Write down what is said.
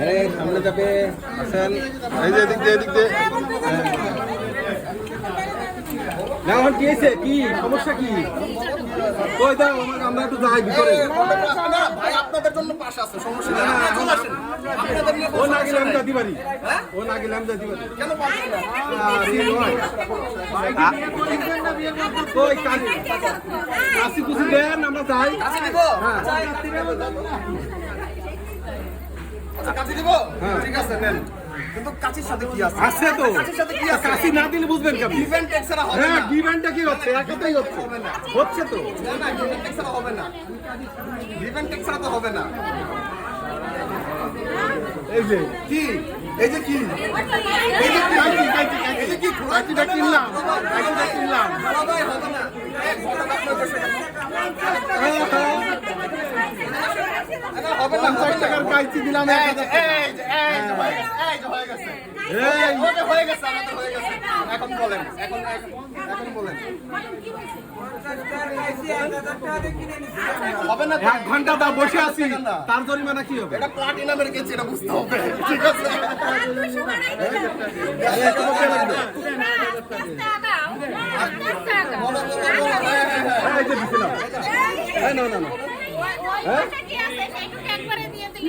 আরে সামনে যাবে আসেন, এই যে এদিক দিয়ে এদিক দিয়ে। না এখন কি হয়েছে, কি সমস্যা কি? কই দাও আমাকে, আমরা একটু যাই ভিতরে। ভাই আপনাদের জন্য পাশ আছে, সমস্যা নেই, চলে আসেন। আপনাদের নিয়ে ও না গেলে আমি যেতে পারি, ও না গেলে আমি যেতে পারি। কেন পারছেন না? আরে নয় কই কাজে কাশি কুশি দেন, আমরা যাই। কাছে দিব? আচ্ছা কাছে দিব? ঠিক আছে নেন। কিন্তু কাছের সাথে কি আছে? আছে তো, কাছের সাথে কি আছে? কাশি না দিলে বুঝবেন কেমন? ইভেন্ট ট্যাক্স ছাড়া হবে হ্যাঁ না। ডিমান্ডটা কি হচ্ছে, একটাই হচ্ছে, হবে না। হচ্ছে তো। না না ইভেন্ট ট্যাক্স ছাড়া হবে না। ইভেন্ট ট্যাক্স ছাড়া তো হবে না। এই যে কি? এই যে কি? এই যে কি? এই যে কি? কাশিটা কিনলাম, কাশিটা কিনলাম। ভাই হবে না। এক ঘন্টা আপনার দেশে হবে না, 50 টাকার কাইচি দিলাম 1000 টাকা। হয়ে গেছে। এই হয়ে গেছে, আমাদের হয়ে গেছে। এখন বলেন, এখন বলেন। হবে না তো? 1 ঘন্টা দা বসে আছি, তার জরিমানা কি হবে? এটা প্লাটিনামের গেছে, এটা বুঝতে হবে। ঠিক আছে? বলো, বলো, বলো। এই যে দিছিলাম। এই না না না। ওই ওই ওইটা কি আছে সেটুকু একবারে দিয়ে দিলি